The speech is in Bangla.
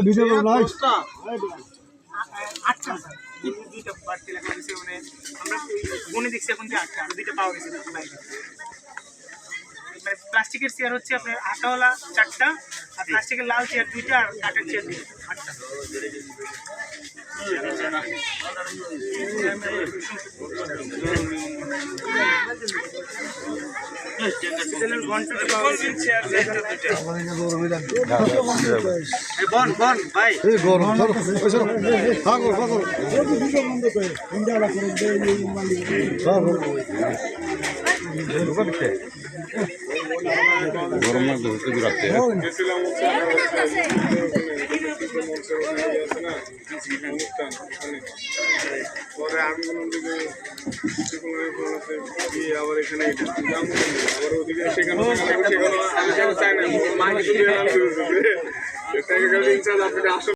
ভিডিও করো না আটটা দুইটা বাড়তি লেখা হয়েছে মানে আমরা গুনে দেখছি এখন যে আটটা আর দুইটা পাওয়া গেছে বাইরে মানে প্লাস্টিকের চেয়ার হচ্ছে আপনার আটাওয়ালা 4টা আর প্লাস্টিকের লাল চেয়ার 2টা আর কাঠের চেয়ার 8টা গরম না ঘুরতে ঘুরাতে পরে আমি আবার এখানে আবার ওদিকে সেখানে চাই না